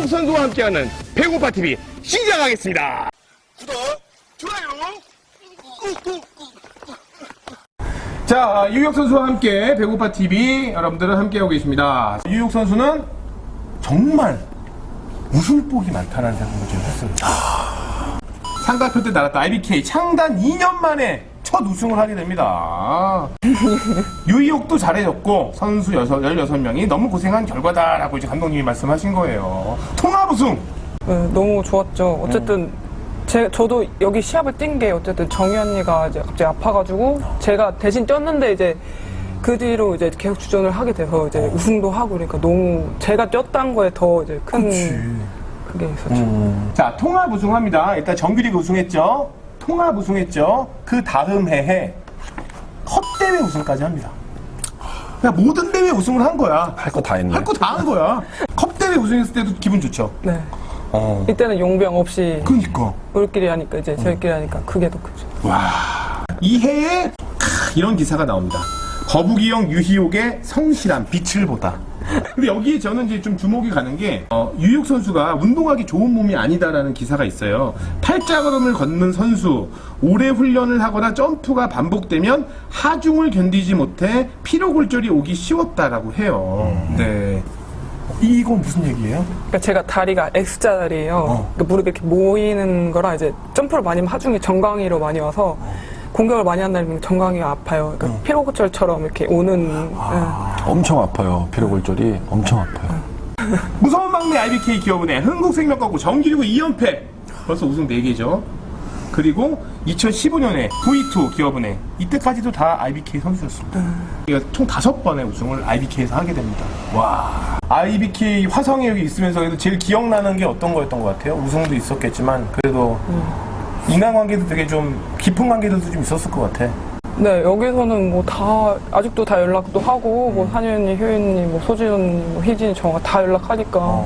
유희옥 선수와 함께하는 배고파TV 시작하겠습니다. 구독, 좋아요, 꾹꾹. 자, 유희옥 선수와 함께 배고파TV 여러분들은 함께하고 계십니다. 유희옥 선수는 정말 우승복이 많다는 생각을 좀 했습니다. 상가표 때 나갔던 IBK 창단 2년 만에 첫 우승을 하게 됩니다. 유희옥도 잘해줬고 선수 16명이 너무 고생한 결과다라고 이제 감독님이 말씀하신 거예요. 통합 우승! 네, 너무 좋았죠. 어쨌든 저도 여기 시합을 뛴 게 어쨌든 정희 언니가 이제 갑자기 아파가지고 제가 대신 뛰었는데 이제 그 뒤로 이제 계속 주전을 하게 돼서 이제 우승도 하고 그러니까 너무 제가 뛰었다는 거에 더 이제 큰 그게 있었죠. 자, 통합 우승합니다. 일단 정규리그 우승했죠. 통합 우승했죠. 그 다음 해에 컵대회 우승까지 합니다. 그냥 모든 대회 우승을 한 거야. 할 거 다 했네. 할 거 다 한 거야. 컵대회 우승했을 때도 기분 좋죠. 네. 이때는 용병 없이 그러니까. 우리끼리 하니까 이제 저희끼리 하니까 그게 더 크죠. 와. 이 해에 이런 기사가 나옵니다. 거북이형 유희옥의 성실한 빛을 보다. 근데 여기에 저는 이제 좀 주목이 가는 게 유희옥 선수가 운동하기 좋은 몸이 아니다라는 기사가 있어요. 팔자걸음을 걷는 선수, 오래 훈련을 하거나 점프가 반복되면 하중을 견디지 못해 피로골절이 오기 쉬웠다라고 해요. 네. 이건 무슨 얘기예요? 그러니까 제가 다리가 X자다리예요. 그러니까 무릎이 이렇게 모이는 거라 이제 점프를 많이 하면 하중이 정강이로 많이 와서 공격을 많이 한다면 정강이가 아파요. 그러니까 피로골절처럼 이렇게 오는. 엄청 아파요. 피로골절이 엄청 아파요. 무서운 막내 IBK 기업은행 흥국생명과고 정규리그 2연패 벌써 우승 4개죠. 그리고 2015년에 V2 기업은행 이때까지도 다 IBK 선수였습니다. 그러니까 총 5번의 우승을 IBK에서 하게 됩니다. 와, IBK 화성에 여기 있으면서 그래도 제일 기억나는 게 어떤 거였던 것 같아요? 우승도 있었겠지만 그래도 인간관계도 되게 좀 깊은 관계들도 좀 있었을 것 같아. 네, 여기서는 뭐 다, 아직도 다 연락도 하고, 뭐, 한유 언니, 효연 언니, 뭐, 소진 언니, 뭐, 희진이, 정아 다 연락하니까.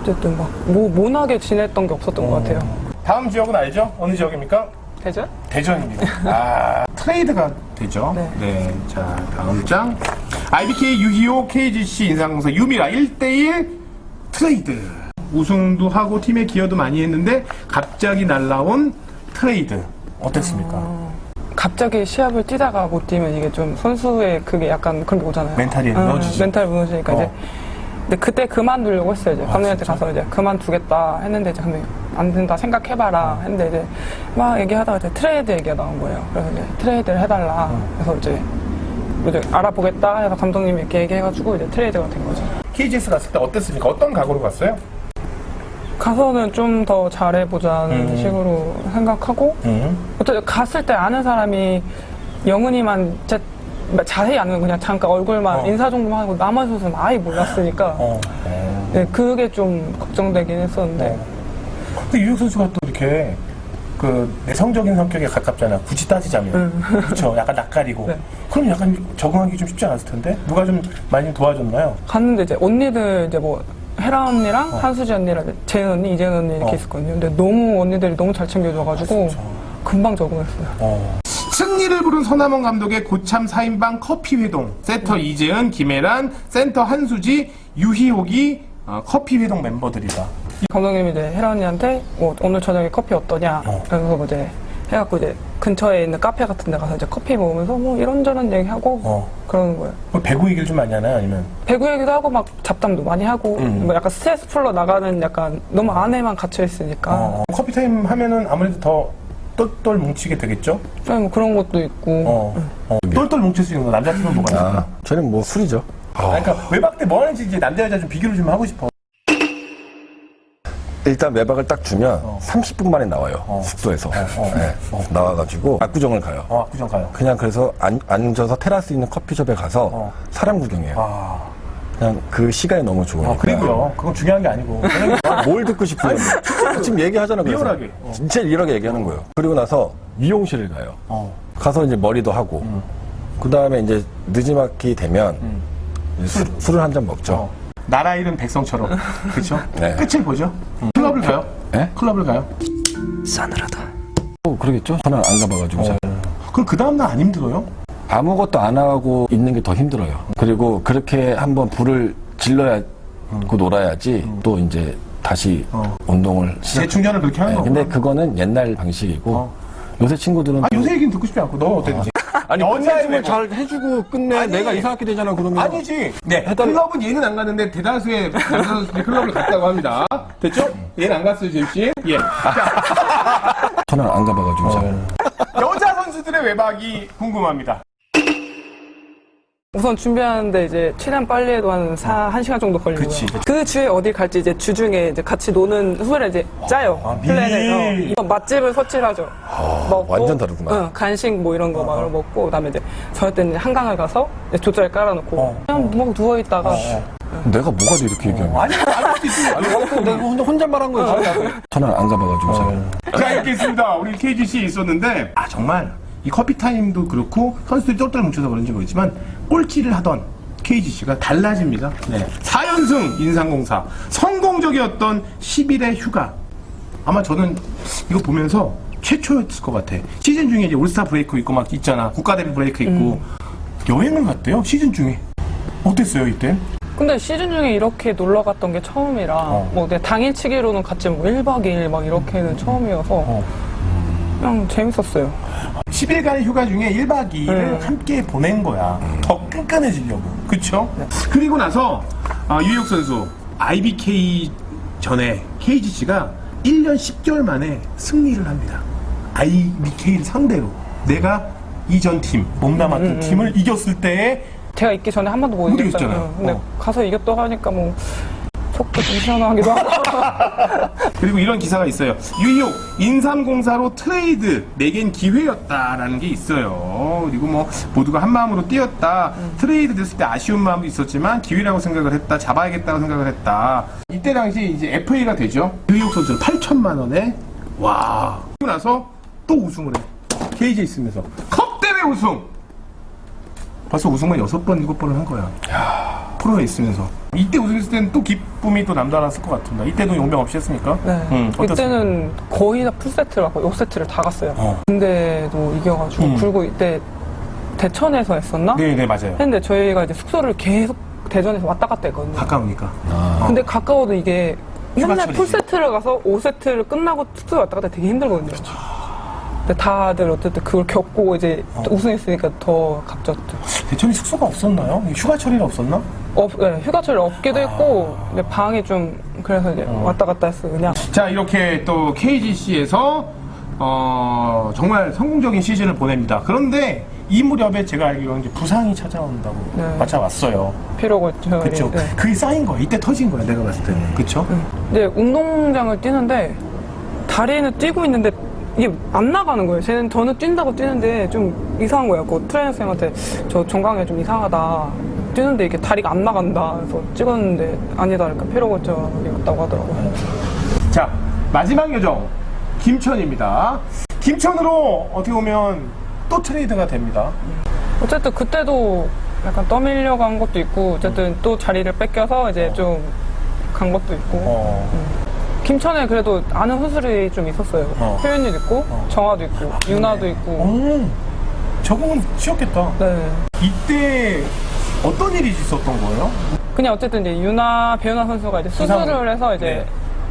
어쨌든 막, 모나게 지냈던 게 없었던 것 같아요. 다음 지역은 알죠? 어느 지역입니까? 대전? 대전입니다. 아, 트레이드가 되죠? 네. 자, 다음 장. IBK 유희옥 KGC 인상공사 유미라 1대1 트레이드. 우승도 하고 팀에 기여도 많이 했는데 갑자기 날라온 트레이드. 어땠습니까? 갑자기 시합을 뛰다가 못 뛰면 이게 좀 선수의 그게 약간 그런 게 오잖아요. 멘탈이 무너지지. 멘탈 무너지니까 이제. 근데 그때 그만두려고 했어요. 이제 감독님한테 가서 이제 그만두겠다 했는데 이제 감독님 안 된다 생각해봐라 했는데 이제 막 얘기하다가 이제 트레이드 얘기가 나온 거예요. 그래서 이제 트레이드를 해달라. 그래서 이제 알아보겠다 해서 감독님이 이렇게 얘기해가지고 이제 트레이드가 된 거죠. KGS 갔을 때 어땠습니까? 어떤 각오로 갔어요? 가서는 좀 더 잘해보자는 식으로 생각하고 어쨌든 갔을 때 아는 사람이 영은이만 자세히 아는 건 그냥 잠깐 얼굴만 인사 정도만 하고 나머지 선수는 아예 몰랐으니까 네, 그게 좀 걱정되긴 했었는데 근데 유희옥 선수가 또 이렇게 그 내성적인 성격에 가깝잖아. 굳이 따지자면. 그렇죠. 약간 낯가리고. 네. 그럼 약간 적응하기 좀 쉽지 않았을 텐데 누가 좀 많이 도와줬나요? 갔는데 이제 언니들 이제 뭐 혜라 언니랑 한수지 언니랑 재은 언니, 이재은 언니 이렇게 있었거든요. 근데 너무 언니들이 너무 잘 챙겨줘가지고 금방 적응했어요. 승리를 부른 서남원 감독의 고참 4인방 커피 회동. 세터 이재은, 김혜란, 센터 한수지, 유희옥이 커피 회동 멤버들이다. 감독님이 이제 혜라 언니한테 뭐 오늘 저녁에 커피 어떠냐 그래서 뭐 이제 해갖고 이제 근처에 있는 카페 같은 데 가서 이제 커피 먹으면서 뭐 이런저런 얘기하고 그러는 거예요. 뭐 배구 얘기를 좀 많이 하나요? 아니면? 배구 얘기도 하고 막 잡담도 많이 하고 뭐 약간 스트레스 풀러 나가는 약간 너무 안에만 갇혀 있으니까 커피 타임 하면은 아무래도 더 똘똘 뭉치게 되겠죠? 네, 뭐 그런 것도 있고 똘똘 뭉칠 수 있는 거 남자친구는 뭐가 있을까? 저는 뭐 술이죠. 그러니까 외박 때 뭐 하는지 이제 남자 여자 좀 비교를 좀 하고 싶어. 일단 외박을 딱 주면 30분 만에 나와요. 숙소에서. 네. 나와가지고 압구정을 가요. 압구정 가요. 그냥 그래서 앉아서 테라스 있는 커피숍에 가서 사람 구경해요. 그냥 그 시간이 너무 좋으니까. 그리고요. 그건 중요한 게 아니고. 뭘 듣고 싶어요? 지금 얘기하잖아. 그래서. 리얼하게. 진짜 리얼하게 얘기하는 거예요. 그리고 나서 미용실을 가요. 가서 이제 머리도 하고. 그 다음에 이제 늦지막히 되면 술을 한 잔 먹죠. 나라 잃은 백성처럼. 그렇죠? 네. 끝을 보죠. 클럽을 가요? 네? 클럽을 가요? 싸늘하다. 그러겠죠? 저는 안 가봐가지고 잘. 그럼 그 다음날 안 힘들어요? 아무것도 안 하고 있는 게 더 힘들어요. 그리고 그렇게 한번 불을 질러야 고 놀아야지 또 이제 다시 운동을 재충전을 그렇게 하는 거구나. 근데 그거는 옛날 방식이고 요새 친구들은 요새 얘기는 듣고 싶지 않고 너 어땠는지. 아니 여자의 끝내주면 외모. 잘 해주고 끝내 아니, 내가 이상하게 되잖아 그러면 아니지. 네. 클럽은 얘는 안 갔는데 대다수의 남자 선수들이 클럽을 갔다고 합니다. 됐죠? 얘는 안 갔어요, 제임씨. 예. 자, 저는 안 가봐가지고 잘. 여자 선수들의 외박이 궁금합니다. 우선 준비하는데 이제 최대한 빨리 해도 한 1시간 정도 걸리고요. 그치. 그 주에 어디 갈지 이제 주중에 이제 같이 노는 후를 이제 짜요. 미리. 플랜을. 이건 맛집을 서치를 하죠. 먹고, 완전 다르구나. 응, 간식 뭐 이런 거 막 먹고 그다음에 이제 저녁 때는 이제 한강을 가서 이제 돗자리 깔아놓고 그냥 뭐 누워 있다가 내가 뭐가 돼 이렇게 얘기하면 아니, 알수 있지. 내가 혼잣말한 거야 저는 안 가봐가지고 잘. 자, 이렇게 있습니다. 우리 KGC에 있었는데, 정말, 이 커피 타임도 그렇고, 선수들이 똘똘 뭉쳐서 그런지 모르지만, 꼴찌를 하던 KGC가 달라집니다. 네. 4연승 인상공사. 성공적이었던 10일의 휴가. 아마 저는 이거 보면서 최초였을 것 같아. 시즌 중에 이제 올스타 브레이크 있고 막 있잖아. 국가대표 브레이크 있고. 여행을 갔대요, 시즌 중에. 어땠어요, 이때? 근데 시즌 중에 이렇게 놀러 갔던 게 처음이라 뭐 내 당일치기로는 갔지 뭐 1박 2일 막 이렇게는 처음이어서 그냥 재밌었어요. 10일간의 휴가 중에 1박 2일을 함께 보낸 거야. 더 끈끈해지려고. 그쵸? 그리고 나서, 유희욱 선수, IBK 전에 KGC가 1년 10개월 만에 승리를 합니다. IBK를 상대로. 내가 이전 팀, 몸담았던 팀을 이겼을 때에 제가 있기 전에 한 번도 못 못 이겼잖아요. 이겼잖아요. 근데 가서 이겼다고 하니까 뭐 속도 좀 시원하기도 하고. 그리고 이런 기사가 있어요. 유희욱 인삼공사로 트레이드 내겐 기회였다라는 게 있어요. 그리고 뭐 모두가 한 마음으로 뛰었다. 트레이드 됐을 때 아쉬운 마음도 있었지만 기회라고 생각을 했다. 잡아야겠다고 생각을 했다. 이때 당시 이제 FA가 되죠. 유희욱 선수는 8천만 원에 와. 그리고 나서 또 우승을 해. KJ 있으면서 컵 대회 우승. 벌써 우승만 6번, 7번을 한 거야. 프로에 있으면서. 이때 우승했을 때는 또 기쁨이 또 남달랐을 것 같습니다. 이때도 용병 없이 했습니까? 네. 어땠어요? 이때는 거의 다 풀세트를 하고 6세트를 다 갔어요. 근데도 이겨가지고 그리고 이때 대천에서 했었나? 네, 맞아요. 했는데 저희가 이제 숙소를 계속 대전에서 왔다 갔다 했거든요. 가까우니까. 근데 가까워도 이게 맨날 휴가철이지. 풀세트를 가서 5세트를 끝나고 숙소에 왔다 갔다 되게 힘들거든요. 근데 다들 어쨌든 그걸 겪고 이제 우승했으니까 더 값졌죠. 대천이 숙소가 없었나요? 휴가철이라 없었나? 네, 휴가철이 없기도 했고 근데 방이 좀 그래서 이제 왔다 갔다 했어요. 그냥 자, 이렇게 또 KGC에서 정말 성공적인 시즌을 보냅니다. 그런데 이 무렵에 제가 알기로는 이제 부상이 찾아온다고 맞아왔어요. 피로고죠. 그쵸? 네. 그게 쌓인 거야. 이때 터진 거야, 내가 봤을 때는. 그쵸? 이제 운동장을 뛰는데 다리는 뛰고 있는데 이게 안 나가는 거예요. 저는 뛴다고 뛰는데 좀 이상한 거예요. 그 트레이너 쌤한테 저 정강이 좀 이상하다. 뛰는데 이게 다리가 안 나간다. 그래서 찍었는데 아니다. 그러니까 피로고점이었다고 하더라고요. 자, 마지막 요정. 김천입니다. 김천으로 어떻게 보면 또 트레이드가 됩니다. 어쨌든 그때도 약간 떠밀려 간 것도 있고 어쨌든 또 자리를 뺏겨서 이제 좀 간 것도 있고 김천에 그래도 아는 선수들이 좀 있었어요. 표현이 있고 정화도 있고 윤아도 있고 적응은 쉬웠겠다. 네. 이때 어떤 일이 있었던 거예요? 그냥 어쨌든 이제 배윤아 선수가 이제 수술을 해서 이제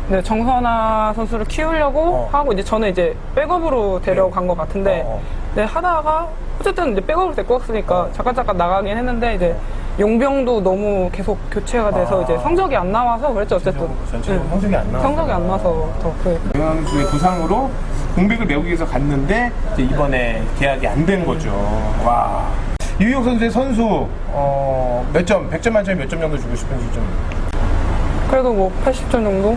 네, 정선아 선수를 키우려고 하고 이제 저는 이제 백업으로 데려간 것 같은데 네, 하다가 어쨌든 이제 백업을 데리고 왔으니까 잠깐 나가긴 했는데 이제 용병도 너무 계속 교체가 돼서 이제 성적이 안 나와서 그랬죠. 어쨌든 전체적으로 성적이 안 나와서. 성적이 안 나서 더 그래. 배윤아 선수의 부상으로 공백을 메우기 위해서 갔는데 이제 이번에 계약이 안 된 거죠. 와. 유희욱 선수의 선수 몇 점, 100점 만점에 몇 점 정도 주고 싶은지 좀 그래도 뭐 80점 정도?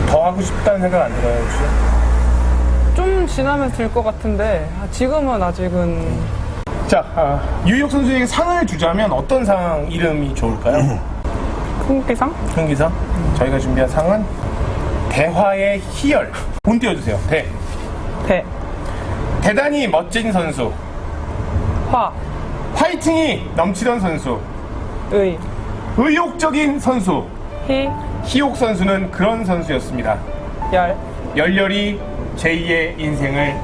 더 하고 싶다는 생각 안 들어요, 혹시? 좀 지나면 들 것 같은데 지금은 아직은 자, 유희욱 선수에게 상을 주자면 어떤 상 이름이 좋을까요? 흥기상? 흥기상? 저희가 준비한 상은 대화의 희열. 운 띄워주세요. 대. 대단히 멋진 선수. 화. 화이팅이 넘치던 선수. 의. 의욕적인 선수. 희옥 선수는 그런 선수였습니다. 열. 열렬히 제2의 인생을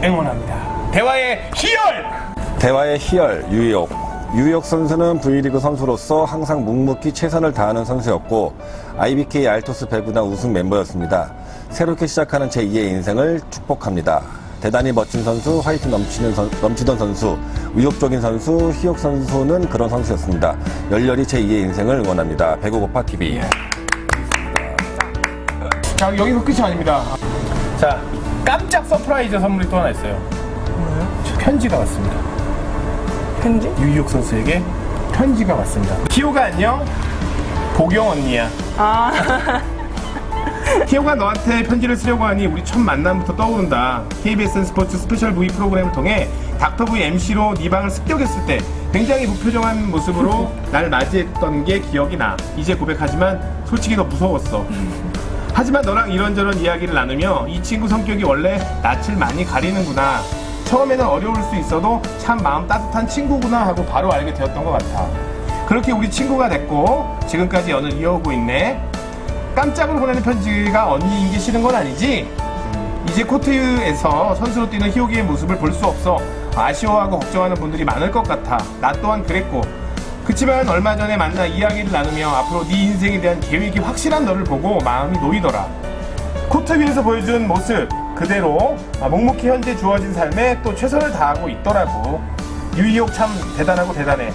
응원합니다. 대화의 희열! 대화의 희열 유희옥 유희옥 선수는 V리그 선수로서 항상 묵묵히 최선을 다하는 선수였고 IBK 알토스 배구단 우승 멤버였습니다. 새롭게 시작하는 제2의 인생을 축복합니다. 대단히 멋진 선수, 화이트 넘치던 선수, 의욕적인 선수, 희옥 선수는 그런 선수였습니다. 열렬히 제2의 인생을 응원합니다. 배구고파 TV. 자, 여기서 끝이 아닙니다. 자, 깜짝 서프라이즈 선물이 또 하나 있어요. 편지가 왔습니다. 편지? 유희옥 선수에게 편지가 왔습니다. 희호가 안녕. 보경 언니야. 희호가 너한테 편지를 쓰려고 하니 우리 첫 만남부터 떠오른다. KBSN 스포츠 스페셜 V 프로그램을 통해 닥터V MC로 네 방을 습격했을 때 굉장히 무표정한 모습으로 날 맞이했던 게 기억이 나. 이제 고백하지만 솔직히 더 무서웠어. 하지만 너랑 이런저런 이야기를 나누며 이 친구 성격이 원래 낯을 많이 가리는구나. 처음에는 어려울 수 있어도 참 마음 따뜻한 친구구나 하고 바로 알게 되었던 것 같아. 그렇게 우리 친구가 됐고 지금까지 연을 이어오고 있네. 깜짝으로 보내는 편지가 언니인 게 싫은 건 아니지? 이제 코트에서 선수로 뛰는 희옥이의 모습을 볼 수 없어 아쉬워하고 걱정하는 분들이 많을 것 같아. 나 또한 그랬고. 그치만 얼마 전에 만나 이야기를 나누며 앞으로 네 인생에 대한 계획이 확실한 너를 보고 마음이 놓이더라. 코트 위에서 보여준 모습 그대로 묵묵히 현재 주어진 삶에 또 최선을 다하고 있더라고. 유희옥 참 대단하고 대단해.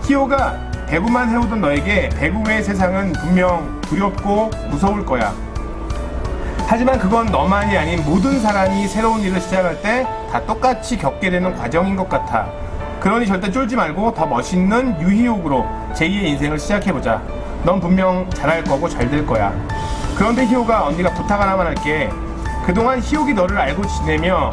희호가 배구만 해오던 너에게 배구 외의 세상은 분명 두렵고 무서울 거야. 하지만 그건 너만이 아닌 모든 사람이 새로운 일을 시작할 때 다 똑같이 겪게 되는 과정인 것 같아. 그러니 절대 쫄지 말고 더 멋있는 유희옥으로 제2의 인생을 시작해보자. 넌 분명 잘할 거고 잘 될 거야. 그런데 희호가 언니가 부탁 하나만 할게. 그동안 희옥이 너를 알고 지내며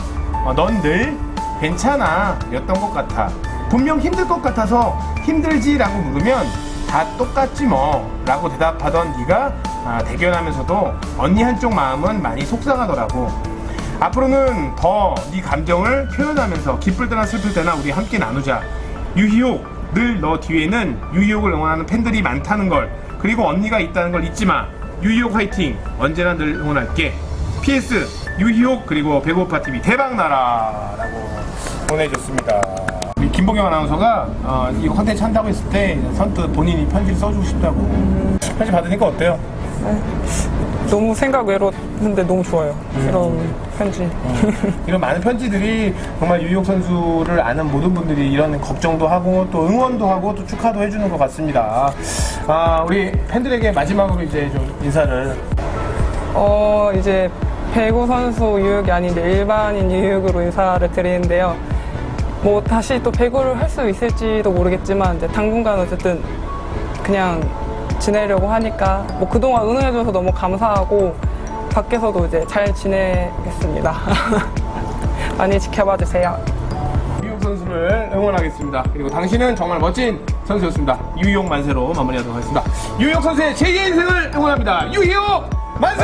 넌 늘 괜찮아 였던 것 같아. 분명 힘들 것 같아서 힘들지? 라고 물으면 다 똑같지 뭐 라고 대답하던 네가 대견하면서도 언니 한쪽 마음은 많이 속상하더라고. 앞으로는 더 네 감정을 표현하면서 기쁠 때나 슬플 때나 우리 함께 나누자. 유희옥, 늘 너 뒤에는 유희옥을 응원하는 팬들이 많다는 걸, 그리고 언니가 있다는 걸 잊지 마. 유희옥 화이팅! 언제나 늘 응원할게. PS 유희옥 그리고 배구오파TV 대박나라라고 보내줬습니다. 우리 김보경 아나운서가 이 콘텐츠 한다고 했을 때 선뜻 본인이 편지를 써주고 싶다고. 편지 받으니까 어때요? 너무 생각 외로웠는데 너무 좋아요. 이런 편지. 이런 많은 편지들이 정말 유희옥 선수를 아는 모든 분들이 이런 걱정도 하고 또 응원도 하고 또 축하도 해주는 것 같습니다. 우리 팬들에게 마지막으로 이제 좀 인사를. 이제 배구 선수 유희옥이 아닌데 일반인 유희옥으로 인사를 드리는데요. 뭐 다시 또 배구를 할 수 있을지도 모르겠지만 이제 당분간 어쨌든 그냥 지내려고 하니까 뭐 그동안 응원해줘서 너무 감사하고 밖에서도 이제 잘 지내겠습니다. 많이 지켜봐 주세요. 유희옥 선수를 응원하겠습니다. 그리고 당신은 정말 멋진 선수였습니다. 유희옥 만세로 마무리하도록 하겠습니다. 유희옥 선수의 제2의 인생을 응원합니다. 유희옥 만세!